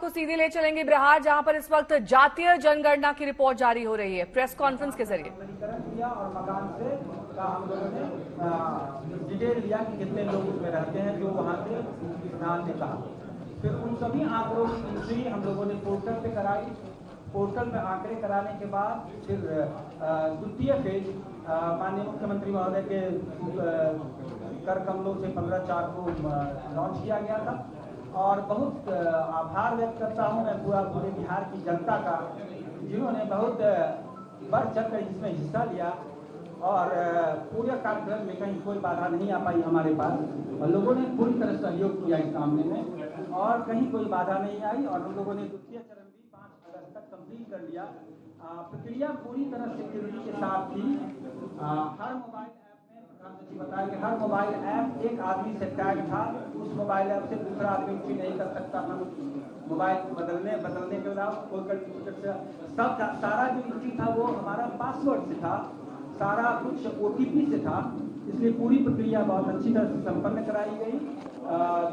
आपको सीधे ले चलेंगे बिहार, जहां पर इस वक्त जातीय जनगणना की रिपोर्ट जारी हो रही है प्रेस कॉन्फ्रेंस के जरिए। और मकान से हम लोगों ने डिटेल लिया कि कितने लोग उसमें रहते हैं, जो वहाँ से नाम ने कहा। फिर उन सभी आंकड़ों की एंट्री हम लोगों ने पोर्टल पे कराई। पोर्टल में आंकड़े कराने के बाद फिर द्वितीय फेज माननीय मुख्यमंत्री महोदय के कर कमलों से 15/4 को लॉन्च किया गया था। और बहुत आभार व्यक्त करता हूं मैं पूरे बिहार की जनता का, जिन्होंने बहुत बढ़ चढ़कर इसमें हिस्सा लिया। और पूरे कार्यक्रम में कहीं कोई बाधा नहीं आ पाई हमारे पास, और लोगों ने पूरी तरह सहयोग किया इस मामले में, और कहीं कोई बाधा नहीं आई। और हम लोगों ने द्वितीय चरण भी 5 अगस्त तक कंप्लीट कर लिया। प्रक्रिया पूरी तरह सिक्योरिटी के साथ थी। हर मोबाइल ऐप में प्रधान सचिव बताया कि हर मोबाइल ऐप एक आदमी से टैग था। उस मोबाइल ऐप से दूसरा आदमी एंट्री नहीं कर सकता था। मोबाइल बदलने के बाद सब सारा जो एंट्री था वो हमारा पासवर्ड से था, सारा कुछ OTP से था। इसलिए पूरी प्रक्रिया बहुत अच्छी तरह से संपन्न कराई गई।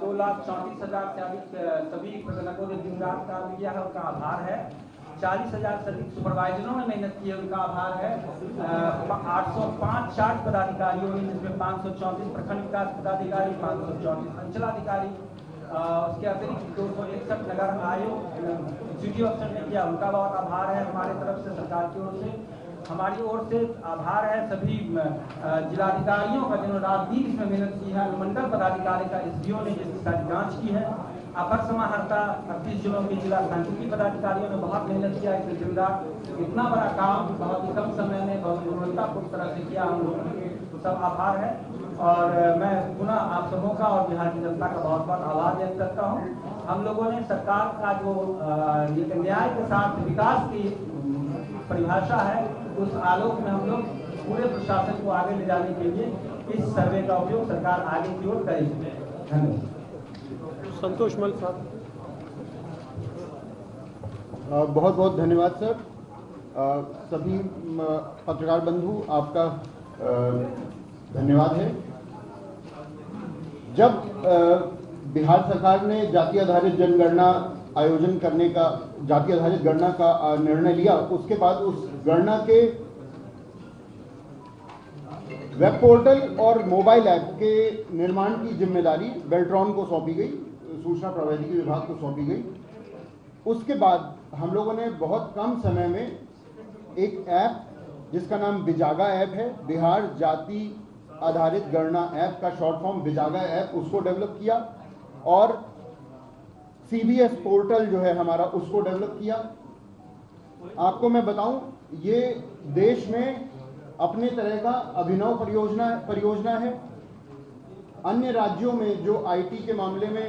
2,34,000 से अधिक सभी प्रबंधकों ने दिन रात काम किया है, उनका आभार है। 40,000 से अधिक सुपरवाइजरों ने मेहनत की है, उनका आभार है। 805 चार्ज पदाधिकारियों ने, जिसमें 534 प्रखंड विकास पदाधिकारी, 534 अंचलाधिकारी, उसके अतिरिक्त 261 नगर आयोग GDO अफसर ने किया, उनका बहुत आभार है। हमारे तरफ से, सरकार की ओर से, हमारी ओर से आभार है सभी जिलाधिकारियों का, जिन्होंने रात दिन इसमें मेहनत की है। अनुमंडल पदाधिकारी का SDO ने जिसकी सारी जांच की है। अपर समाहर्ता 38 जिलों के जिला सांख्यिकी पदाधिकारियों ने बहुत मेहनत किया। इसमें दिन रात इतना बड़ा काम बहुत ही कम समय में बहुत गुणवत्तापूर्ण तरह से किया, हम लोगों के सब आभार है। और मैं पुनः आप सबों का और बिहार की जनता का बहुत बहुत आभार व्यक्त करता हूँ। हम लोगों ने सरकार का जो न्याय के साथ विकास की परिभाषा है, उस आलोक में हम लोग पूरे प्रशासन को आगे ले जाने के लिए इस सर्वे का उपयोग सरकार आगे की ओर करेगी। धन्यवाद। संतोष मल साहब। बहुत बहुत धन्यवाद सर। सभी पत्रकार बंधु, आपका धन्यवाद है। जब बिहार सरकार ने जाति आधारित जनगणना आयोजन करने का, जाति आधारित गणना का निर्णय लिया, उसके बाद उस गणना के वेब पोर्टल और मोबाइल ऐप के निर्माण की जिम्मेदारी बेल्ट्रॉन को सौंपी गई, सूचना प्रौद्योगिकी विभाग को सौंपी गई। उसके बाद हम लोगों ने बहुत कम समय में एक ऐप, जिसका नाम बिजागा ऐप है, बिहार जाति आधारित गणना ऐप का शॉर्ट फॉर्म बिजागा ऐप, उसको डेवलप किया। और CBS पोर्टल जो है हमारा, उसको डेवलप किया। आपको मैं बताऊं, ये देश में अपने तरह का अभिनव परियोजना है। अन्य राज्यों में जो IT के मामले में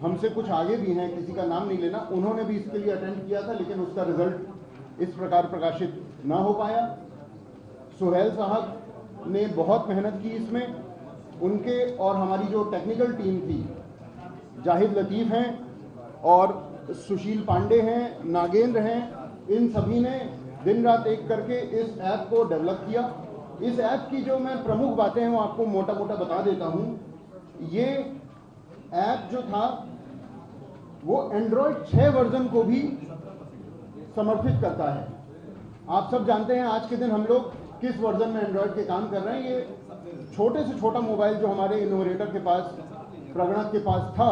हमसे कुछ आगे भी हैं, किसी का नाम नहीं लेना, उन्होंने भी इसके लिए अटेंड किया था, लेकिन उसका रिजल्ट इस प्रकार प्रकाशित ना हो पाया। सुहेल साहब ने बहुत मेहनत की इसमें, उनके और हमारी जो टेक्निकल टीम थी, जाहिद लतीफ़ हैं और सुशील पांडे हैं, नागेंद्र हैं, इन सभी ने दिन रात एक करके इस ऐप को डेवलप किया। इस ऐप की जो मैं प्रमुख बातें हैं वो आपको मोटा मोटा बता देता हूं। ये ऐप जो था वो एंड्रॉयड 6 वर्जन को भी समर्थित करता है। आप सब जानते हैं आज के दिन हम लोग किस वर्जन में एंड्रॉयड के काम कर रहे हैं। ये छोटे से छोटा मोबाइल जो हमारे इनोवेटर के पास, प्रगणक के पास था,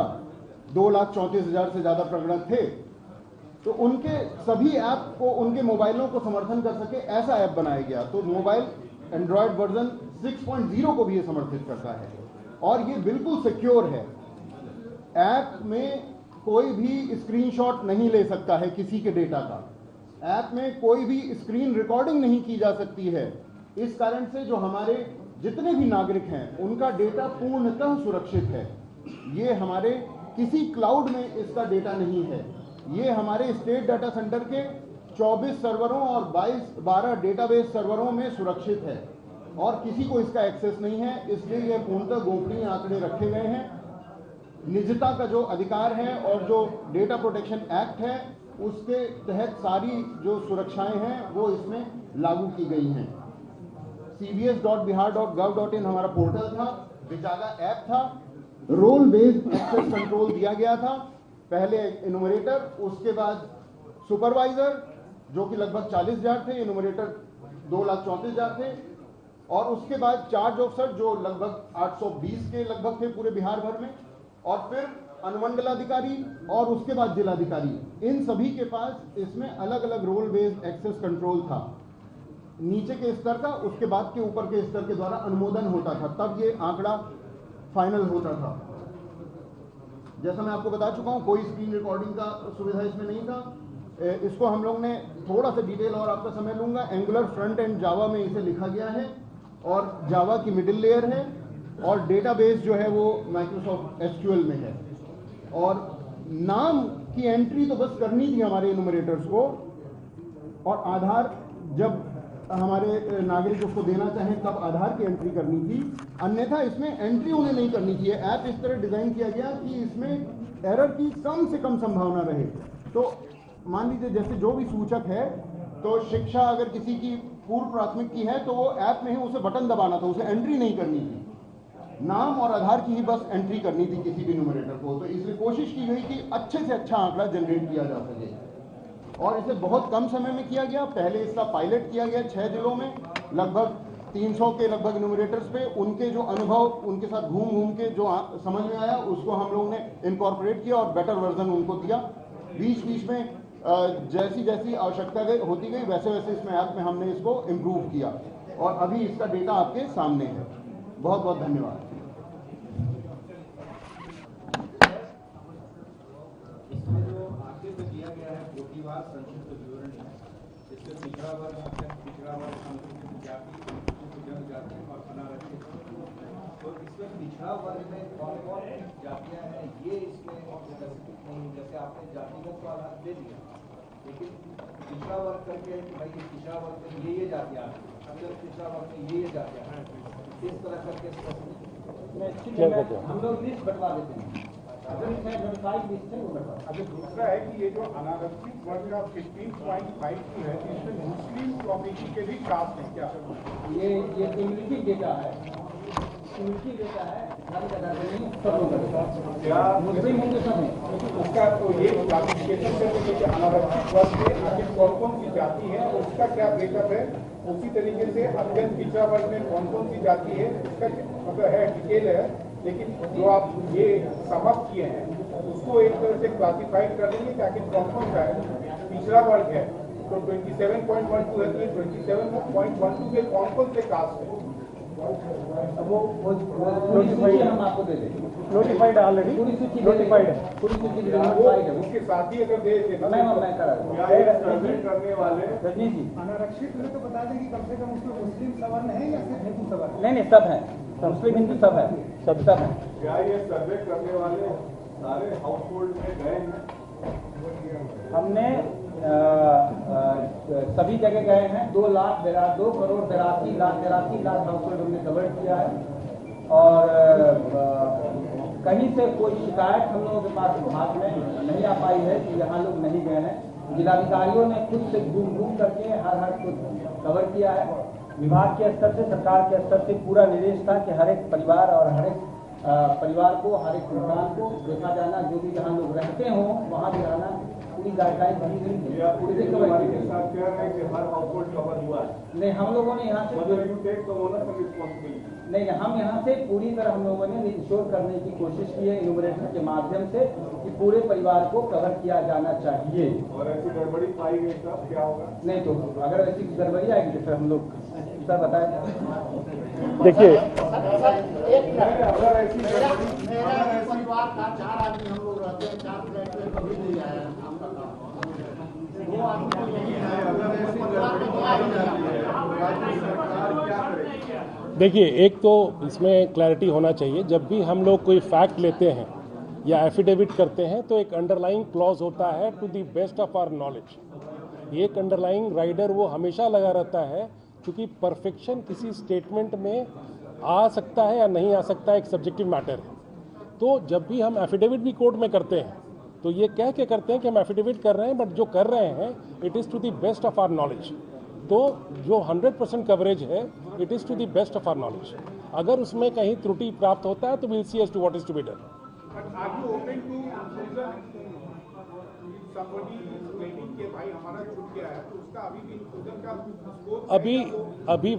2,34,000 से ज्यादा प्रगणक थे, तो उनके सभी ऐप को, उनके मोबाइलों को समर्थन कर सके, ऐसा ऐप बनाया गया। तो मोबाइल एंड्रॉयड वर्जन 6.0 को भी ये समर्थित करता है, और ये बिल्कुल सिक्योर है। ऐप में कोई भी स्क्रीनशॉट नहीं ले सकता है किसी के डेटा का। ऐप में कोई भी स्क्रीन रिकॉर्डिंग नहीं की जा सकती है। इस कारण से जो हमारे जितने भी नागरिक हैं, उनका डेटा पूर्णतः सुरक्षित है। ये हमारे किसी क्लाउड में इसका डेटा नहीं है। ये हमारे स्टेट डाटा सेंटर के 24 सर्वरों और 12 डेटाबेस सर्वरों में सुरक्षित है, और किसी को इसका एक्सेस नहीं है। इसलिए यह पूर्णतः गोपनीय आंकड़े रखे गए हैं। निजता का जो अधिकार है और जो डेटा प्रोटेक्शन एक्ट है, उसके तहत सारी जो सुरक्षाएं हैं वो इसमें लागू की गई हैं। cbs.bihar.gov.in हमारा पोर्टल था, बिजागा ऐप था, रोल बेस्ड एक्सेस कंट्रोल दिया गया था। पहले इनुमरेटर, उसके बाद सुपरवाइजर जो कि लगभग 40,000 थे, इनुमरेटर 2,34,000 थे, और उसके बाद चार्ज ऑफिसर जो लगभग 820 के लगभग थे पूरे बिहार भर में, और फिर अनुमंडलाधिकारी और उसके बाद जिलाधिकारी। इन सभी के पास इसमें अलग अलग रोल बेस्ड एक्सेस कंट्रोल था, नीचे के स्तर का, उसके बाद के ऊपर के स्तर के द्वारा अनुमोदन होता था, तब ये आंकड़ा फाइनल होता था। जैसा मैं आपको बता चुका हूं, कोई स्क्रीन रिकॉर्डिंग का सुविधा इसमें नहीं था। इसको हम लोग ने थोड़ा सा डिटेल और आपका समय लूंगा, एंगुलर फ्रंट एंड जावा में इसे लिखा गया है, और जावा की मिडिल लेयर है, और डेटाबेस जो है वो माइक्रोसॉफ्ट एसक्यूएल में है। और नाम की एंट्री तो बस करनी थी हमारे इनुमरेटर्स को, और आधार जब हमारे नागरिक उसको देना चाहें तब आधार की एंट्री करनी थी, अन्यथा इसमें एंट्री उन्हें नहीं करनी थी। ऐप इस तरह डिजाइन किया गया कि इसमें एरर की कम से कम संभावना रहे। तो मान लीजिए जैसे जो भी सूचक है, तो शिक्षा अगर किसी की पूर्व प्राथमिक की है तो वो ऐप में ही उसे बटन दबाना था, उसे एंट्री नहीं करनी थी, नाम और आधार की ही बस एंट्री करनी थी किसी भी न्यूमरेटर को। तो इसलिए कोशिश की गई कि अच्छे से अच्छा आंकड़ा जनरेट किया जा सके, और इसे बहुत कम समय में किया गया। पहले इसका पायलट किया गया 6 जिलों में, लगभग 300 के लगभग न्यूमरेटर्स पे। उनके जो अनुभव, उनके साथ घूम घूम के जो समझ में आया उसको हम लोग ने इनकॉर्पोरेट किया और बेटर वर्जन उनको दिया। बीच बीच में जैसी जैसी आवश्यकता होती गई वैसे वैसे इसमें ऐप में हमने इसको इम्प्रूव किया, और अभी इसका डेटा आपके सामने है। बहुत बहुत धन्यवाद। इसमें जो आगे में दिया गया है कोटिवार संक्षिप्त विवरणी है, इसमें पिछड़ा वर्ग, पिछड़ा वर्ग, अनुसूचित जाति, अनुसूचित जनजाति और अनारक्षित। तो इसमें पिछड़ा वर्ग में कौन कौन जातियां हैं ये इसमें स्पेसिफिक नहीं, जैसे आपने जातिगत तो आधार दे दिया, लेकिन पिछड़ा वर्ग करके कि भाई ये पिछड़ा वर्ग में ये जातियां हैं, अगर पिछड़ा वर्ग में ये जातियां हैं, इस तरह करके हम लोग लिस्ट बटवा देते हैं। अच्छा, दूसरा है कि ये जो अनारक्षित वर्ग का 15.5 की है, इसमें मुस्लिम कम्युनिटी के भी कास्ट है क्या? ये कम्युनिटी डेटा है, कम्युनिटी डेटा है, मुस्लिम होंगे सब हैं। उसका तो ये क्लासिफिकेशन करके कि अनारक्षित वर्ग में आखिर कौन कौन सी जाति है, उसका क्या ब्रेकअप है, उसी तरीके से अत्यंत पिछड़ा वर्ग में कौन कौन सी जाति है, उसका मतलब है डिटेल है। लेकिन जो आप ये समाप्त किए हैं उसको एक तरह से क्लासिफाइड कर देंगे ताकि कौन कौन सा है पिछड़ा वर्ग है, तो 27.12 है, तो 27.12 के कौन कौन से कास्ट है वो सूची हम आपको दे देंगे। नोटिफाइड ऑलरेडी, पूरी सूची नोटिफाइड है, पूरी सूची नोटिफाइड है। उसके साथ ही अगर दे देना मैं करा सर्वे करने वाले रजनी जी अनारक्षित में तो बता दें कि कम से कम उसमें मुस्लिम सवर्ण है या सिर्फ हिंदू सवर्ण? नहीं सब है, मुस्लिम हिंदू सब है, सब है। क्या ये सर्वे करने वाले सारे हाउस होल्ड में गए हैं? हमने सभी जगह गए हैं। 2 करोड़ 83 लाख हाउस होल्ड हमने कवर किया है, और कहीं से कोई शिकायत हम लोगों के पास विभाग में नहीं आ पाई है कि यहाँ लोग नहीं गए हैं। जिलाधिकारियों ने खुद से घूम करके हर कुछ कवर किया है। विभाग के स्तर से, सरकार के स्तर से पूरा निर्देश था कि हर एक परिवार और हर एक परिवार को, हर एक इंसान को देखा जाना, जो भी जहाँ लोग रहते हों वहाँ भी रहना, पूरी गाइडलाइन बनी हुई है, पूरी रिकवर की गई। साथ कह रहे हैं कि हर हाउस होल्ड कवर हुआ है। नहीं, हम लोगों ने यहाँ से नहीं, हम यहाँ से पूरी तरह हम लोगों ने इंश्योर करने की कोशिश की है इनुमरेटर के माध्यम से कि पूरे परिवार को कवर किया जाना चाहिए। और ऐसी गड़बड़ी पाई गई तब क्या होगा? नहीं तो अगर ऐसी गड़बड़ी आएगी तो फिर हम लोग सर बताएं। देखिए अगर ऐसी परिवार का 4 आदमी हम लोग रहते हैं, 4 फ्लैट में कभी नहीं आया आपका काम। 2 आदमी को नहीं है, अगर ऐसी गड़बड़ी पाई जाती है राज्य सरकार क्या करेगी? देखिए, एक तो इसमें क्लैरिटी होना चाहिए, जब भी हम लोग कोई फैक्ट लेते हैं या एफिडेविट करते हैं तो एक अंडरलाइंग क्लॉज होता है to the best of our knowledge. एक अंडरलाइंग राइडर वो हमेशा लगा रहता है, क्योंकि परफेक्शन किसी स्टेटमेंट में आ सकता है या नहीं आ सकता है, एक सब्जेक्टिव मैटर है। तो जब भी हम एफिडेविट भी कोर्ट में करते हैं तो ये कह के करते हैं कि हम एफिडेविट कर रहे हैं, बट जो कर रहे हैं it is to the best of our knowledge. तो जो 100% कवरेज है it is to the best of our knowledge. अगर उसमें कहीं त्रुटि प्राप्त होता है तो will see as to what is to be done. But are you open to somebody is claiming कि भाई हमारा छूट गया है, तो उसका अभी भी इंक्लूजन का स्कोप अभी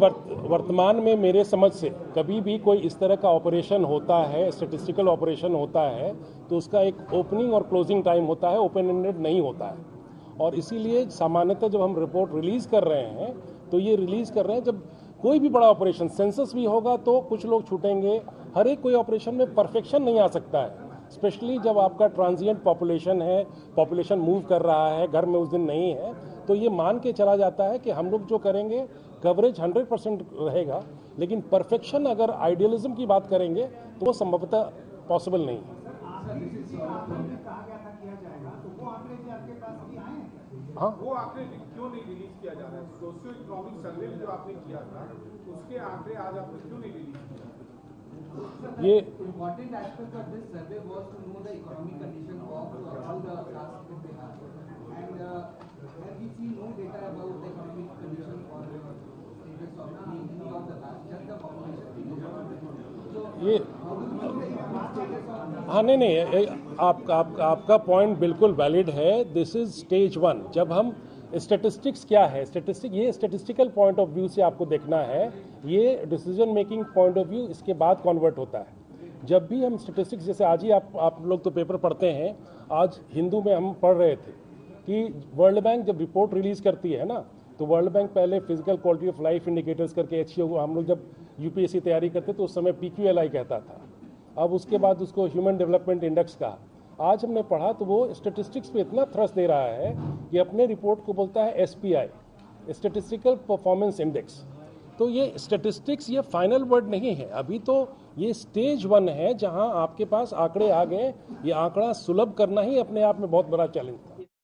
वर्तमान में मेरे समझ से कभी भी कोई इस तरह का ऑपरेशन होता है, स्टैटिस्टिकल ऑपरेशन होता है, तो उसका एक ओपनिंग और क्लोजिंग टाइम होता है, ओपन एंडेड नहीं होता है। और इसीलिए सामान्यतः जब हम रिपोर्ट रिलीज कर रहे हैं तो ये रिलीज कर रहे हैं जब कोई भी बड़ा ऑपरेशन, सेंसस भी होगा तो कुछ लोग छूटेंगे। हर एक कोई ऑपरेशन में परफेक्शन नहीं आ सकता है, स्पेशली जब आपका ट्रांजिएंट पॉपुलेशन है, पॉपुलेशन मूव कर रहा है, घर में उस दिन नहीं है, तो ये मान के चला जाता है कि हम लोग जो करेंगे कवरेज 100% रहेगा, लेकिन परफेक्शन अगर आइडियलिज्म की बात करेंगे तो वो संभवतः पॉसिबल नहीं है। हाँ, वो आंकड़े क्यों नहीं रिलीज किया जा रहा है? सोशियो इकोनॉमिक सर्वे जो आपने किया था उसके आंकड़े आज आपने क्यों नहीं रिलीज किया? ये important aspect of this survey was to know the economic condition of all the classes in Bihar, and where we see no data about the economic condition or status of any of the class, just the population. So ये how do we know the economic status of? हाँ, नहीं, आपका point बिल्कुल valid है। This is stage 1। जब हम statistics क्या है, ये स्टैटिस्टिकल पॉइंट ऑफ व्यू से आपको देखना है, ये decision making point of view इसके बाद कन्वर्ट होता है। जब भी हम स्टैटिस्टिक्स, जैसे आज ही आप लोग तो पेपर पढ़ते हैं, आज हिंदू में हम पढ़ रहे थे कि वर्ल्ड बैंक जब रिपोर्ट रिलीज करती है ना, तो वर्ल्ड बैंक पहले physical quality of life indicators करके HCO, हम लोग जब UPSC तैयारी करते तो उस समय PQLI कहता था, अब उसके बाद उसको ह्यूमन डेवलपमेंट इंडेक्स कहा। आज हमने पढ़ा तो वो स्टैटिस्टिक्स पे इतना थ्रस्ट दे रहा है कि अपने रिपोर्ट को बोलता है SPI, स्टैटिस्टिकल परफॉर्मेंस इंडेक्स। तो ये स्टैटिस्टिक्स ये फाइनल वर्ड नहीं है, अभी तो ये स्टेज 1 है जहां आपके पास आंकड़े आ गए। ये आंकड़ा सुलभ करना ही अपने आप में बहुत बड़ा चैलेंज था।